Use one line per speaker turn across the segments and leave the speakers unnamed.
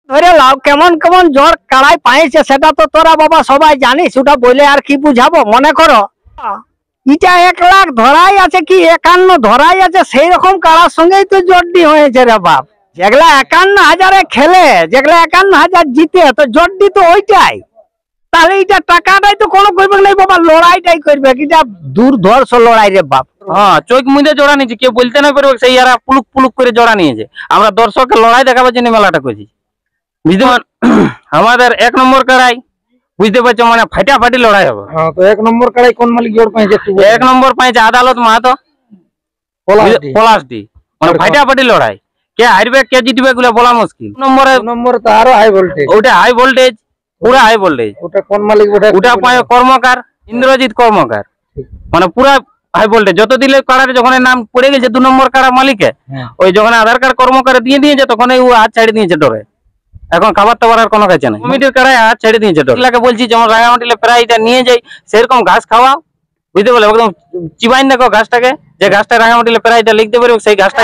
ধরে লাও কেমন কেমন জ্বর কাড়াই পাইছে সেটা তো তোরা বাবা সবাই জানিস, ওটা বলে আর কি বুঝাবো। মনে করো এটা 1,00,000 ধরাই আছে কি 51 ধরাই আছে, সেই রকম কাড়ার সঙ্গেই তো জড্ডি হয়েছে রে বাপ। যেগুলা 51,000-এ খেলে, যেগুলা 51,000 জিতে, তো জড্ডি তো ওইটাই। তাহলে এটা টাকাটাই তো কোনো করবে না বাবা, লড়াইটাই করবে। এটা দুর্ধর্ষ লড়াই রে বাপ।
হ্যাঁ, চোখ মুদে জোড়া নিয়েছে, কেউ বলতে না পারবে সেই এরা পুলুক পুলুক করে জোড়া নিয়েছে। আমরা দর্শককে লড়াই দেখাবার জন্য মেলাটা করছি, বুঝতে পারেন। আমাদের 1 নম্বর কাড়াই বুঝতে পারছো, মানে ফাটাফাটি লড়াই হবে।
হ্যাঁ, তো 1 নম্বর কাড়াই কোন মালিক জোর পাইছে একটু
1 নম্বর পাইছে আদালত মাহাতো পলাশডি, মানে ফাটাফাটি লড়াই। কে হারবে কে জিতবে গুলো বলা মুশকিল।
নম্বরে তো আরো হাই ভোল্টেজ,
ওটা হাই ভোল্টেজ, পুরা হাই ভোল্টেজ।
ওটা কোন মালিক?
ওটা পায় কর্মকার, ইন্দ্রজিৎ কর্মকার, মানে পুরা হাই ভোল্টেজ। যত দিলে কাড়ার যখন নাম পড়ে গেছে 2 নম্বর কাড়া মালিকে, ওই যখন আধার কার্ড কর্মকারে দিয়ে দিয়েছে তখন ও হাত ছাড়ি দিয়েছে ডরে। এখন খাবার টাবার আর কোনো খাইছে না, কমিটির কাড়ায় হাত ছেড়ে দিয়েছে ডরে। এলাকা বলছি যেমন রাঙামাটিলে প্রায়টা নিয়ে যাই, সেরকম ঘাস খাওয়াও, বুঝতে পারলে, একদম চিবাইন দেখো ঘাসটাকে, যে ঘাসটা রাঙামাটিলে প্রায়টা লিখতে পারবে সেই ঘাসটা।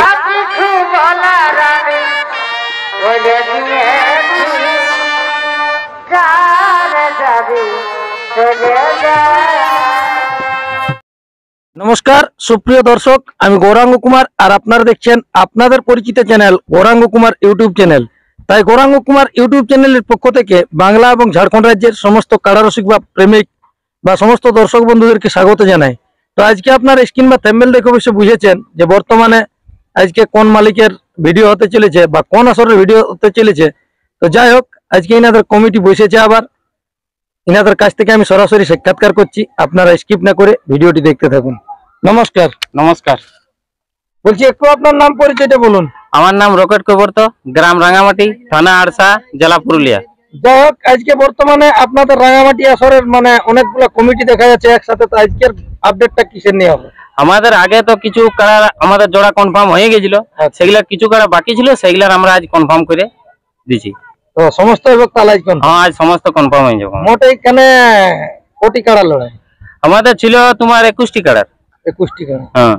নমস্কার সুপ্রিয় দর্শক, আমি গৌরাঙ্গ কুমার, আর আপনারা দেখছেন আপনাদের পরিচিত channel Gauranga Kumar YouTube channel. তাই গৌরাঙ্গ কুমার ইউটিউব চ্যানেলের পক্ষ থেকে বাংলা এবং ঝাড়খণ্ড রাজ্যের সমস্ত কাড়ারসিক বা প্রেমিক বা সমস্ত দর্শক বন্ধুদেরকে স্বাগত জানাই। তো আজকে আপনার স্ক্রিন বা থাম্বনেল দেখে অবশ্যই বুঝেছেন যে বর্তমানে আজকে কোন মালিকের ভিডিও হতে চলেছে বা কোন আসরের ভিডিও হতে চলেছে। তো যাই হোক, আজকে ইনাদের কমিটি বসেছে, আবার ইনাদের কাছ থেকে আমি সরাসরি সাক্ষাৎকার করছি। আপনারা স্কিপ না করে ভিডিওটি দেখতে থাকুন। নমস্কার।
নমস্কার,
বলছি একটু আপনার নাম পরিচয়টা বলুন।
আমার নাম রকেট কবর্ত, গ্রাম রাঙামাটি, থানা আড়সা, জেলা পুরুলিয়া।
যাই হোক, আজকে বর্তমানে আপনাদের রাঙামাটি আসরের মানে অনেকগুলো কমিটি দেখা যাচ্ছে একসাথে, তো আজকের আপডেটটা কিসের নিয়ে হবে?
আমাদের আগে তো কিছু কাড়া আমাদের জোড়া কনফার্ম হয়ে গেছিল, সেগুলা কিছু কাড়া বাকি ছিল, সেগুলার আমরা আজ কনফার্ম করে দিছি।
তো সমস্ত এবার তাহলে আজ
হ্যাঁ, আজ সমস্ত কনফার্ম হয়ে যাবে।
মোট এখানে কোটি কাড়া লড়াই
আমাদের ছিল তোমার 21টি কাড়ার।
21টি কাড়া?
হ্যাঁ।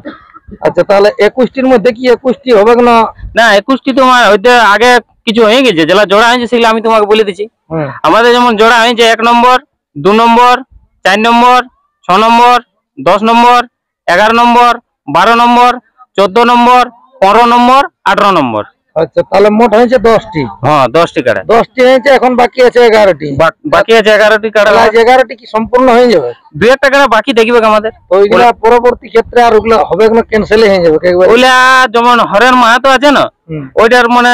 আচ্ছা, তাহলে 21টির মধ্যে কি 21টি হবে না?
না, 21টি তোমার হইতে আগে কিছু হয়ে গেছে, যেগুলা জোড়া হয়েছে সেগুলো আমি তোমাকে বলে দিচ্ছি। আমাদের যেমন জোড়া হয়েছে 1 নম্বর, 2 নম্বর, 4 নম্বর, 6 নম্বর, 10 নম্বর, 11 নম্বর, 12 নম্বর, 14 নম্বর, 15 নম্বর, 18 নম্বর।
আচ্ছা, তাহলে মোট হয়েছে 10টি।
হ্যাঁ, 10টি কাড়া।
10টি হয়েছে, এখন বাকি আছে 11টি।
বাকি আছে 11টি কাড়া।
11টি কি সম্পূর্ণ হয়ে যাবে?
2-1টা কাড়া বাকি দেখবে আমাদের।
ওইগুলা পরবর্তী ক্ষেত্রে আর ওগুলা হবে না, ক্যান্সেল হয়ে যাবে একবার?
ওইলা যেমন হরেন মাহাতো আছে না, ওইটার মানে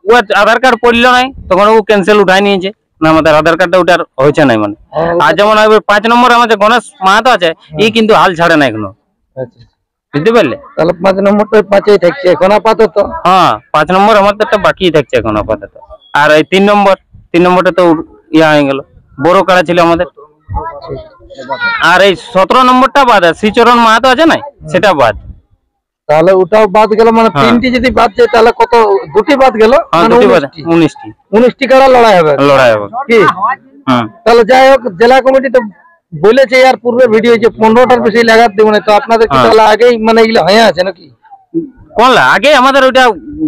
ও আধার কার্ড পড়লো নাই, তখন ও ক্যান্সেল উঠাই নিয়েছে না, আমাদের আধার কার্ডটা ওটার হয়েছে নাই মানে। আর যেমন 5 নম্বর আমাদের গণেশ মাহাতো আছে, ই কিন্তু হাল ছাড়ে না এখনো, বুঝতে পারলে?
তাহলে 5 নম্বরটা 5এই থাকছে এখন আপাতত।
হ্যাঁ, 5 নম্বর আমাদেরটা বাকি থাকছে এখন আপাতত। আর এই 3 নম্বরটা তো ইয়া হয়ে গেল, বড় কাড়া ছিল আমাদের। আর এই 17 নম্বরটা বাদ, শ্রীচরণ মাহাতো আছে না, সেটা বাদ।
তাহলে ওটাও বাদ গেল, মানে 3টি যদি বাদ যায় তাহলে কত? 2টি বাদ গেল, মানে 19টি কাড়া লড়াই হবে কি? তাহলে যাই হোক, জেলা কমিটি তো বলেছে আর পূর্বে ভিডিও যে 15টার বেশি লাগাত দেব না, তো আপনাদের কি তাহলে আগেই মানে এগুলো হয়ে আছে নাকি?
কোনলা আগে আমাদের ওইটা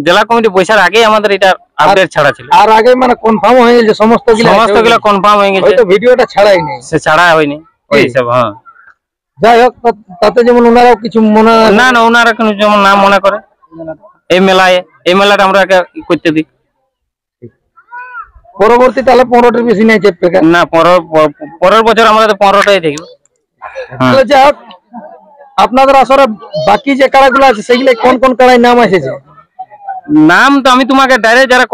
জেলা কমিটি পয়সার আগে আমাদের এটা আপডেট ছাড়া ছিল, আর
আগে মানে কনফার্ম হয়ে গেছে সমস্তগুলো
কনফার্ম হয়ে গেছে,
হয়তো ভিডিওটা ছাড়াই নেই,
সে ছাড়া হয়নি ওই সব। হ্যাঁ,
যাই হোক, তাতে যেমন ওনারাও কিছু মনে
না, ওনারা কোনো যেমন নাম মনে করে এই মেলাটা আমরা করতে দিই।
পরবর্তী তাহলে 15টার বেশি নেই চেপে
না, পরের বছর আমাদের 15টাই থাকবে।
যাই হোক, আপনাদের আসলে বাকি যে কাড়াগুলো আছে সেগুলো কোন কোন কাড়াই নাম এসেছে?
নাম তো আমি তোমাকে ডাইরেক্ট যারা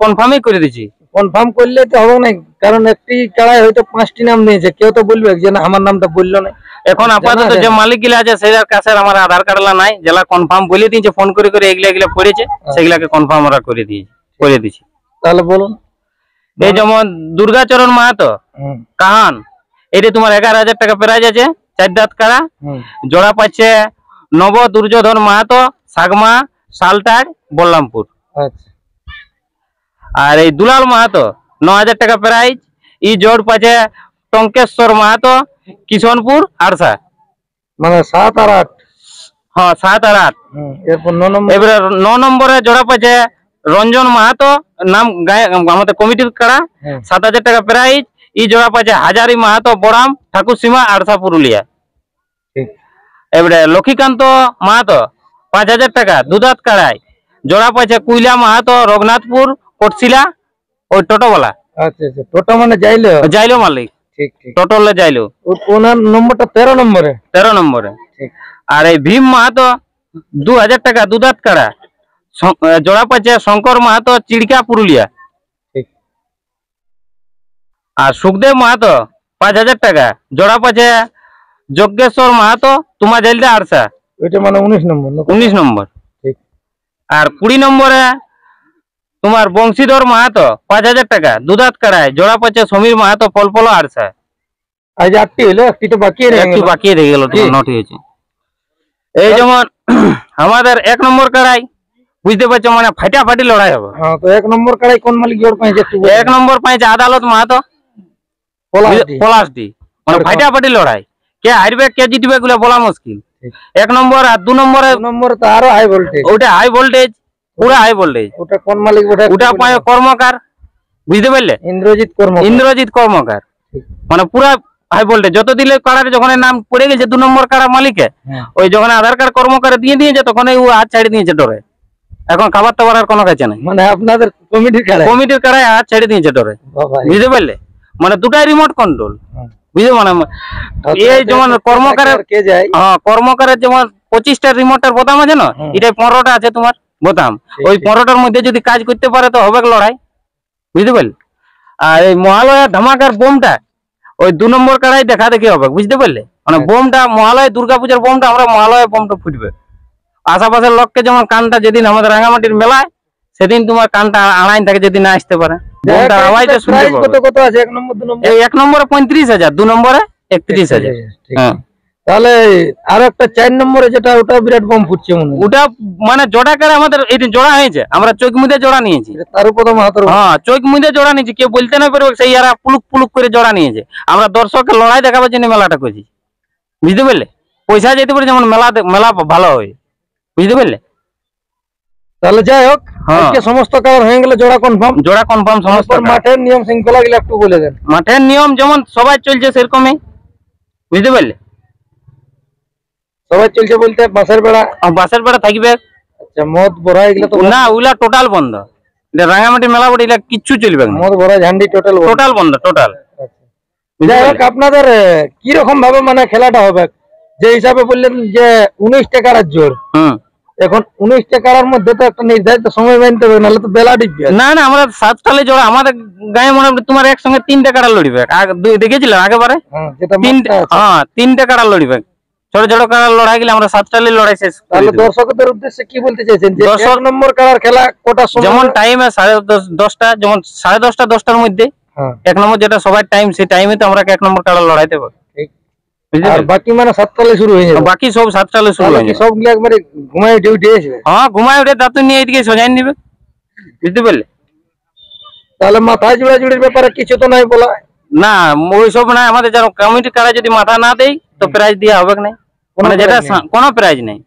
কনফার্মই করে দিচ্ছি।
কনফার্ম করলে তো হবে না, কারণ একটি কাড়াই হয়তো 5টি নাম দিয়েছে, কেউ তো বলবে যে না আমার নামটা বললো না।
এখন আপাতত যে মালিক গুলা আছে সেটার কাছে আমার আধার কার্ড নাই, জেলা কনফার্ম বলে দিয়েছে, ফোন করে এগুলা পড়েছে, সেগুলাকে কনফার্ম ওরা করে দিয়েছি।
তাহলে বলুন।
এই যেমন দুর্গাচরণ মাহাতো কাহান, এটা তোমার 11,000 টাকা প্রাইজ আছে, 4 দাঁত কাড়া। জোড়া পাচ্ছে নব দুর্যোধন মাহাতো, সাগমা, সালটার, বল্লামপুর। আর এই দুলাল মাহাতো 9,000 টাকা প্রাইজ, ই জোড় পাচ্ছে টঙ্কেশ্বর মাহাতো, কিশনপুর, আড়সা।
মানে 7 আর 8।
হ্যাঁ, 7 আর 8। এরপর 9 নম্বরে জোড়া পাচ্ছে রঞ্জন মাহাতো নাম আমাদের কমিটির কাড়া 7,000 টাকা প্রাইজ। ই জোড়া পাচ্ছে হাজারি মাহাতো বড়াম ঠাকুর সীমা আড়সা পুরুলিয়া। এবারে লক্ষ্মীকান্ত মাহাতো 5,000 টাকা দুধাত কাড়াই জোড়া পাচ্ছে কুইলা মাহাতো রঘুনাথপুর কোটশিলা ওই টোটোওয়ালা।
আচ্ছা আচ্ছা, টোটো মানে যাইলো
মালিক।
ঠিক ঠিক,
টোটোলে যাইলো।
ওনার নম্বরটা 13 নম্বরে।
13 নম্বরে।
ঠিক।
আর এই ভীম মাহাতো 2,000 টাকা দুধাত কাড়া জোড়া পাচ্ছে শঙ্কর মাহাতো চিড়কা পুরুলিয়া।
ঠিক।
আর সুখদেব মাহাতো 5,000 টাকা জোড়া পাচ্ছে যজ্ঞেশ্বর মাহাতো তোমার জেলদা আড়সা।
ওইটা মানে 19 নম্বর।
19 নম্বর।
ঠিক।
আর 20 নম্বরে তোমার বংশীধর মাহাতো 5,000 টাকা দুধাত কাড়ায় জোড়া পাচ্ছে সমীর মাহাতো পলপলো আড়সা।
আজ 8টি হলো, একটি তো বাকি
একটু বাকি রয়ে গেল, নটি হয়েছে। এই যেমন আমাদের 1 নম্বর কাড়াই বুঝতে পারছো মানে ফাটাফাটি লড়াই হবে।
হ্যাঁ, তো 1 নম্বর কাড়াই কোন মালিক জোর পাইছে একটু
1 নম্বর পাইছে আদালত মাহাতো পলাশডি। মানে ফাটাফাটি লড়াই, কে হারবে কে জিতবে গুলো বলা মুশকিল। 1 নম্বর আর 2 নম্বরে
তো আরো হাই ভোল্টেজ।
ওটা হাই ভোল্টেজ, পুরো হাই ভোল্টেজ।
ওটা কোন মালিক?
ওটা পায় কর্মকার, বুঝতে পারলে? ইন্দ্রজিৎ কর্মকার। মানে পুরা হাই ভোল্টেজ। যত দিলে কাড়ার যখন নাম পড়ে গেছে 2 নম্বর কাড়া মালিকে, ওই যখন আধার কার্ড কর্মকারে দিয়ে দিয়েছে তখন ও হাত ছাড়ি দিয়েছে ডরে। এখন খাবার টাবার আর কোনো কাছে নাই।
মানে আপনাদের
কমিটির কাড়ায় হাত ছেড়ে দিয়েছে ডরে, বুঝতে পারলে? মানে দুটাই রিমোট কন্ট্রোল, বুঝতে? মানে এই যেমন কর্মকারের যেমন 25টা রিমোটের বোতাম আছে না, এটাই 15টা আছে তোমার বোতাম। ওই 15টার মধ্যে যদি কাজ করতে পারে তো হবে লড়াই, বুঝতে পারলে? আর এই মহালয়া ধামাকার বোমটা ওই 2 নম্বর কাড়াই দেখা দেখি হবে, বুঝতে পারলে? মানে বোমটা মহালয়া দুর্গাপূজার বোমটা আমরা মহালয়া বোমটা ফুটবে। আশেপাশের লোককে যেমন কানটা যেদিন আমাদের রাঙামাটির মেলায় সেদিন তোমার কানটা আড়াইন থাকে যদি না আসতে পারে। বোমটা আওয়াজটা শুনতে পাবে।
কত আছে 1 নম্বর 2 নম্বর?
এই 1 নম্বরে 35,000, 2 নম্বরে 31,000। হ্যাঁ,
তাহলে আর একটা 4 নম্বরে যেটা ওটা বিরাট বোম ফুটছে মনে হয়।
ওটা মানে জোড়া করে আমাদের এই জোড়া হয়েছে, আমরা চোখ মুদে জোড়া নিয়েছি।
তার উপরে মাহাতর।
হ্যাঁ, চোখ মুদে জোড়া নিয়েছি, কেউ বলতে না পারবে সেই এরা পুলুক পুলুক করে জোড়া নিয়েছে। আমরা দর্শককে লড়াই দেখাবার জন্য মেলাটা করছি, বুঝতে পারলে? পয়সা যেতে পারে যেমন মেলা ভালো হয়, বুঝতে পারলে?
তাহলে যাই হোক, আজকে সমস্ত কালার হয়ে গেল, জোড়া কনফার্ম সমস্ত। মাঠের নিয়ম শৃঙ্খলা গুলো একটু বলে দেন।
মাঠের নিয়ম যেমন সবাই চলছে সেরকমই, বুঝতে পারলে?
সবাই চলছে বলতে বাসের বেড়া
থাকবে।
আচ্ছা, মদ বড়া এগুলো তো
না, ওগুলা টোটাল বন্ধ। রাঙামাটি মেলা বটে, এগুলা কিচ্ছু চলবে না।
মদ বড়া ঝান্ডি টোটাল
বন্ধ, টোটাল।
যাই হোক, আপনাদের কি রকম ভাবে মানে খেলাটা হবে? যে হিসাবে বললেন যে 19টা কাড়ার জোর, এখন 19টা কাড়ার মধ্যে তো একটা নির্ধারিত সময় মানতে হবে, নাহলে তো বেলা ডিপবে।
না, আমরা 7টালে জোড়া। আমাদের গায়ে মনে হয় তোমার একসঙ্গে 3টে কাড়া লড়িবে। দেখেছিলাম আগেবারে 3টে কাড়া লড়িবে। ছোট ছোট কাড়ার লড়াই গেলে আমরা 7টালে লড়াই শেষ।
তাহলে দর্শকদের উদ্দেশ্যে কি বলতে চাইছেন যে 1 নম্বর কাড়ার খেলা কোটা সময়?
যেমন টাইমে 10:30, যেমন 10:30 10টার মধ্যে 1 নম্বর যেটা সবার টাইম, সেই টাইমে তো আমরা 1 নম্বর কাড়া লড়াই দেব।
আর বাকি মানে 7টালে শুরু হয়ে যাবে।
বাকি সব 7টালে শুরু হয়ে যাবে।
সবগুলো একবারে ঘুমায় ডিউটি আসবে।
হ্যাঁ, ঘুমায় উঠে দাঁত নিয়ে এদিকে সজাই নিবে, বুঝতে পারলে?
তাহলে মাথায় জোড়াজুড়ির ব্যাপারে কিছু তো নাই বলা?
না, ওই সব নাই। আমাদের যারা কমিটি কাড়া যদি মাথা না দেয় তো প্রাইজ দেওয়া হবে না, মানে যেটা কোনো প্রাইজ নেই।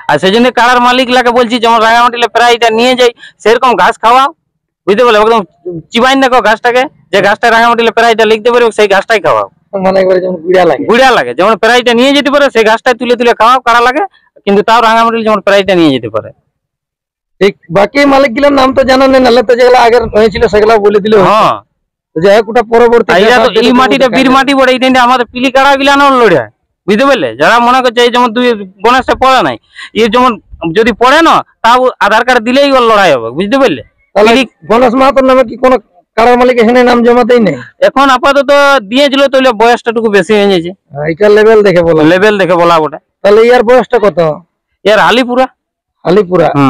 আর সেই জন্য কাড়ার মালিক লাগে বলছি, যেমন রাঙামাটিলে প্রাইজটা নিয়ে যাই সেরকম ঘাস খাওয়াও, বুঝতে পারলে? একদম চিবাইন দেখো ঘাসটাকে, যে ঘাসটা রাঙামাটিলে প্রাইজটা লিখতে পারবে সেই ঘাসটাই খাওয়াও।
মানে একবারে যেমন গুড়া লাগে,
যেমন প্রাইজটা নিয়ে যেতে পারে সেই ঘাসটাই তুলে তুলে খাওয়াও কাড়া লাগে, কিন্তু তাও রাঙামাটিলে যেমন প্রাইজটা নিয়ে যেতে পারে।
ঠিক। বাকি মালিক গুলোর নাম তো জানা নেই, নাহলে তো যেগুলো আগের হয়েছিল সেগুলো বলে দিলে।
হ্যাঁ,
যাই হোক, ওটা পরবর্তী।
এই মাটিটা বীর মাটি বলে এই আমাদের পিলি কাড়া গিলানো লড়ে, বুঝতে পারলে? যারা মনে করছে এই যেমন 2 গণেশে পড়ে নাই, এর যেমন যদি পড়ে না তাও আধার কার্ড দিলেই ওর লড়াই হবে, বুঝতে পারলে?
গণেশ মাহাতোর নামে কি কোনো কাড়ার মালিক এখানে নাম জমাতেই নেই?
এখন আপাতত দিয়েছিল, তাহলে বয়সটা টুকু বেশি হয়ে গেছে।
এটা লেভেল দেখে বলা
বটে।
তাহলে ইয়ার বয়সটা কত?
এর হালিপুরা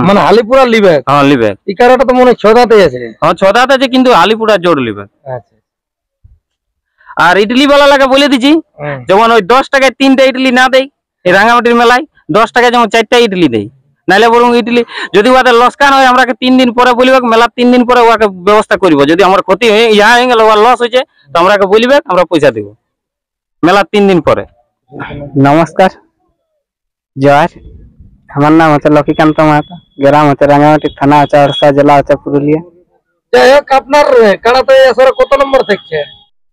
মানে হালিপুরা লিবে।
হ্যাঁ, লিবে।
এই কাড়াটা তো মনে হয় 6 দাঁতে আছে।
হ্যাঁ, 6 দাঁত আছে, কিন্তু হালিপুরা জোর লিবে।
আচ্ছা।
আর ইডলি বালা লাগে বলে দিচ্ছি, যেমন ওই 10 টাকায় 3টা ইডলি না দেয় এই রাঙামাটির মেলায়, 10 টাকায় যেমন 4টা ইডলি দেয়। নাহলে বরং ইডলি যদি ওদের লসকান হয় আমরা 3 দিন পরে বলবে, মেলা 3 দিন পরে ওকে ব্যবস্থা করবো। যদি আমার ক্ষতি হয়ে গেল, ওর লস হয়েছে, তো আমরা বলবে, আমরা পয়সা দেব মেলা 3 দিন পরে।
নমস্কার, জয়। আমার নাম হচ্ছে লক্ষ্মীকান্ত মাহাতো, গ্রাম হচ্ছে রাঙ্গামাটি, থানা হচ্ছে আড়সা, জেলা হচ্ছে পুরুলিয়া।
যাই হোক, আপনার কাড়াতে আসলে কত নম্বর থাকছে?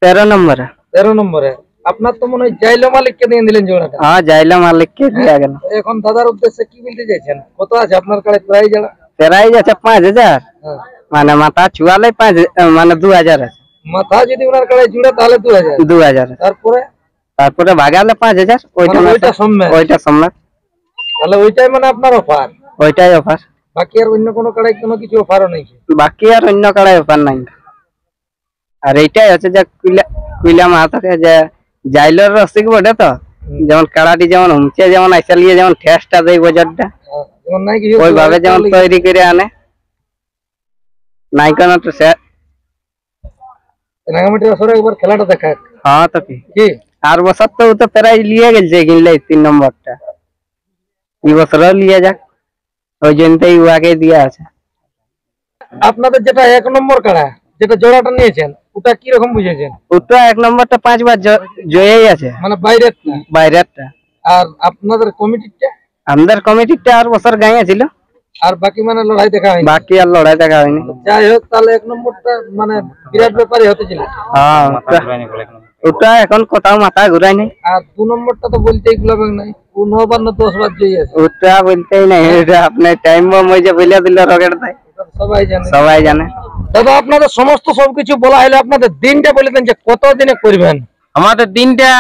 13 নম্বরে।
13 নম্বরে। আপনার তো মনে হয় জাইলো মালিককে দিয়ে দিলেন জোড়াটা।
হ্যাঁ, যাইলাম মালিককে দিয়ে গেল।
এখন দাদার উদ্দেশ্যে কি বলতে চাইছেন? কত আছে আপনার কাড়ে প্রাইস?
প্রাইজ আছে 5000, মানে মাথা চুয়ালে 5, মানে 2000 আছে।
মাথা যদি ওনার কাড়ে জুড়ে তাহলে
2000। তারপরে ভাগালে 5000। ওইটা সম্মান।
তাহলে ওইটাই মানে আপনার অফার?
ওইটাই অফার।
বাকি আর অন্য কোনো কাড়ায় কোনো কিছু অফারও নেই?
বাকি আর অন্য কাড়ায় অফার নাই। আর এইটাই হচ্ছে যে কুইলা মাহাতোকে যে জাইলোর রসিক বটে, তো যেমন কাড়াটি যেমন হুমচে যেমন আইসালিয়ে যেমন ঠেসটা দেয় বাজারটা, ওইভাবে যেমন তৈরি করে আনে। নাই কেন তো সে
রাঙ্গামাটির আসরে একবার খেলাটা দেখা।
হ্যাঁ, তো কি আর বছর তো তো প্রায় লিয়ে গেছে কিনলে 3 নম্বরটা। এই বছরও লিয়ে যাক, ওই জন্যই উহাকে দিয়া আছে।
আপনাদের যেটা 1 নম্বর কাড়া, যেটা জোড়াটা নিয়েছেন, ওটা কি রকম বুঝেছেন?
ওটা 1 নম্বরটা 5 বার জয়েই আছে,
মানে বাইরেরটা। আর আপনাদের কমিটিটা? আমাদের
কমিটিটা আর বছর গায়ে ছিল।
আর বাকি মানে লড়াই দেখা হয়নি?
বাকি আর লড়াই দেখা হয়নি।
যাই হোক, তাহলে 1 নম্বরটা মানে বিরাট ব্যাপারই হতে ছিল।
হ্যাঁ, ওটা এখন কোথাও মাথা ঘুরাই নাই।
আর 2 নম্বরটা তো বলতেই গুলাবেন নাই, 9 বার না 10 বার জয়ী আছে।
ওটা বলতেই নাই, এটা আপনি টাইম বম ওই যে বলে দিল রকেট দেয়, সবাই জানে।
দাদা, আপনাদের সমস্ত সবকিছু বলা হলে আপনাদের দিনটা বলে দেন যে কত দিনে করবেন?
আমাদের দিনটা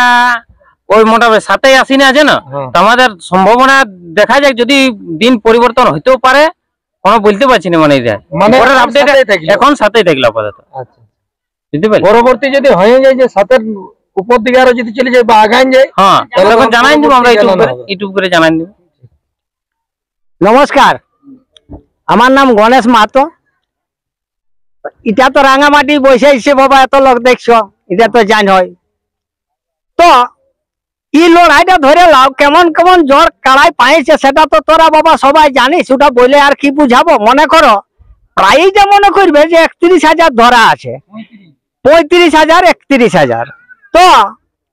ওই মোটামুটি 7 আশ্বিনে আছে না, তো আমাদের সম্ভাবনা দেখা যাক, যদি দিন পরিবর্তন হইতেও পারে, কোনো বলতে পারছি না। মানে এখন 7 থাকলো আপাতত।
আচ্ছা, পরবর্তী যদি হয়ে যায় যে 7-এর উপর দিকে আরো যদি চলে যায় বা আগান যায়,
হ্যাঁ, তখন জানাই দিব আমরা ইউটিউব করে জানাই দিব।
নমস্কার, আমার নাম গণেশ মাহাতো। এটা তো রাঙামাটি বসে বাবা, এত লোক দেখছো, এটা তো জান হয়। তো এই লড়াইটা ধরে লাও, কেমন কেমন জ্বর কাড়াই পাইছে সেটা তো তোরা বাবা সবাই জানিস। ওটা বলে আর কি বুঝাবো। মনে করো প্রাইজটা মনে করবে যে 31,000 ধরা আছে, 35,000, 31,000। তো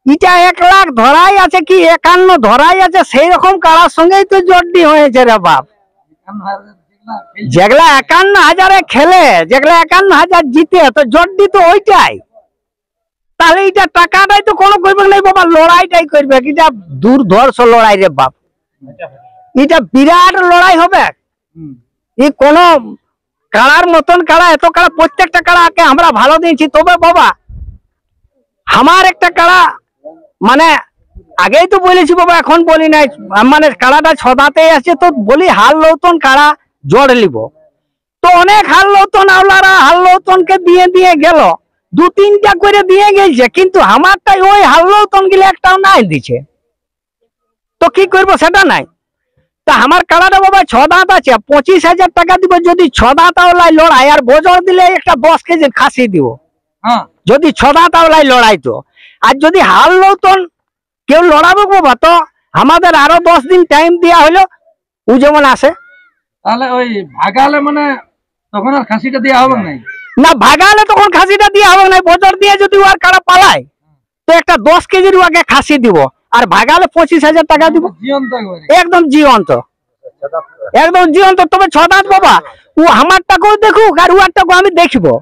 এটা 1 লাখ ধরাই আছে কি 51 ধরাই আছে, সেই রকম কাড়ার সঙ্গেই তো জর্দি হয়েছে রে বাপ। যেগুলা 51,000 খেলে, যেগুলা 51,000 জিতে, তো জর্দি তো ওইটাই। তাহলে এটা টাকাটাই তো কোনো করবে না বাবা, লড়াইটাই করবে। এটা দুর্ধর্ষ লড়াই রে বাপ, এটা বিরাট লড়াই হবে। এই কোন কাড়ার মতন কাড়া, এত কাড়া, প্রত্যেকটা কাড়াকে আমরা ভালো দিয়েছি। তবে বাবা আমার একটা কাড়া, মানে আগেই তো বলেছি বাবা, এখন বলি নাই, মানে কাড়াটা 6 দাঁতেই আছে, তো বলি হাল লৌতন কাড়া জড় লিব। তো অনেক হাল লৌতন আওলারা হাল লৌতনকে দিয়ে গেল, 2-3টা করে দিয়ে গেছে, কিন্তু আমারটাই ওই হাল লৌতন গিলে একটাও নাই দিছে। তো কি করবো সেটা নাই। তা আমার কাড়াটা বাবা 6 দাঁত আছে, 25,000 টাকা দিব যদি 6 দাঁত আওলায় লড়াই। আর বজর দিলে একটা 10 কেজি খাসি দিব যদি 6 দাঁত আওলায় লড়াই। তো আর যদি হাল লৌতন কেউ লড়াবো বাবা, তো আমাদের আরো 10 দিন টাইম দেওয়া হলো, ও যেমন আসে।
তাহলে ওই ভাগালে মানে তখন আর খাসিটা দেওয়া হবে
না, ভাগালে তখন খাসিটা দেওয়া হবে না। বজর দিয়ে যদি ওর কাড়া পালায়, তো একটা 10 কেজির ওকে খাসি দিব, আর ভাগালে 25,000 টাকা দিব, একদম জীবন্ত, একদম জীবন্ত। তবে 6 দাঁত বাবা, ও আমারটাকেও দেখুক আর ওরটাকেও আমি দেখবো।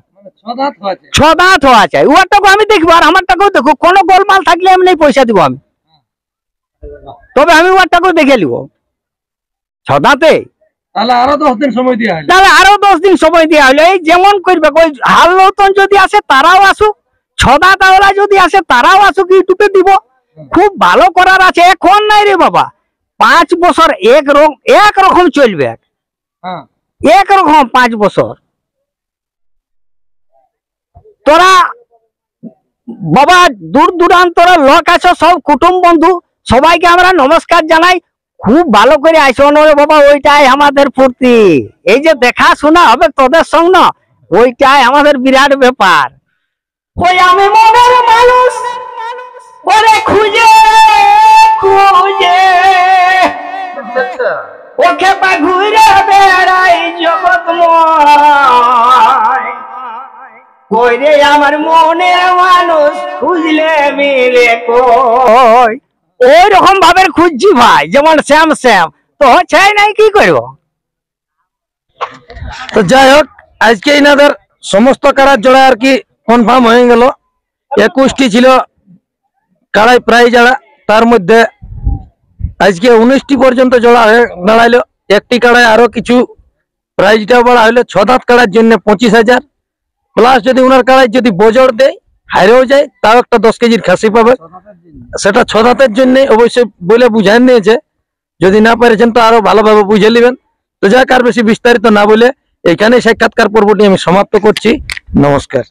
6 দাঁত হওয়া চাই, ওরটাকেও আমি দেখবো আর আমারটাকেও দেখুক। কোনো গোলমাল থাকলে এমনি পয়সা দিব আমি, তবে আমি ওরটাকেও দেখে নিব 6 দাঁতে।
তাহলে আরো 10 দিন সময় দেওয়া হলো,
তাহলে আরো 10 দিন সময় দেওয়া হলো। এই যেমন করবে, ওই হাল নতুন যদি আসে তারাও আসুক, 6 দাঁতওয়ালা যদি আসে তারাও আসুক, ইউটিউবে দিব। খুব ভালো করার আছে, এখন নাই রে বাবা। 5 বছর একরকম চলবে, একরকম 5 বছর। তোরা বাবা দূর দূরান্তর লোক আছো, সব কুটুম বন্ধু, সবাইকে আমরা নমস্কার জানাই। খুব ভালো করে আইসো রে বাবা, ওইটাই আমাদের ফুর্তি। এই যে দেখাশোনা হবে তোদের সঙ্গে, ওইটাই আমাদের বিরাট ব্যাপার। ওই আমি মনের মানুষ ওরে খুঁজে খুঁজে ওকে পা ঘুরে বেড়াই জগৎময়। কই রে আমার মনের মানুষ খুঁজলে মিলে কই। ওই রকম ভাবে খুঁজছি ভাই, যেমন শ্যাম শ্যাম। তো হচ্ছে নাই, কি করব?
তো যাই হোক, আজকে ইনাদের সমস্ত কাড়ার জোড়া আর কি কনফার্ম হয়ে গেল। 21টি ছিল কাড়াই প্রায় যারা, তার মধ্যে আজকে 19টি পর্যন্ত জোড়া হয়ে দাঁড়াইলো। একটি কাড়ায় আরো কিছু প্রাইজটা বড়া হইলো। 6 দাঁত কাড়ার জন্য 25,000 প্লাস যদি ওনার কাড়াই যদি বজড় দেয় হারেও যায় তাও একটা 10 কেজির খাসি পাবে। সেটা 6 দাঁতের জন্য অবশ্যই বলে বুঝাই নিয়েছে, যদি না পেরেছেন তো আরো ভালোভাবে বুঝে নেবেন। তো যাক, আর বেশি বিস্তারিত না বলে এখানে সাক্ষাৎকার পর্বটি আমি সমাপ্ত করছি। নমস্কার।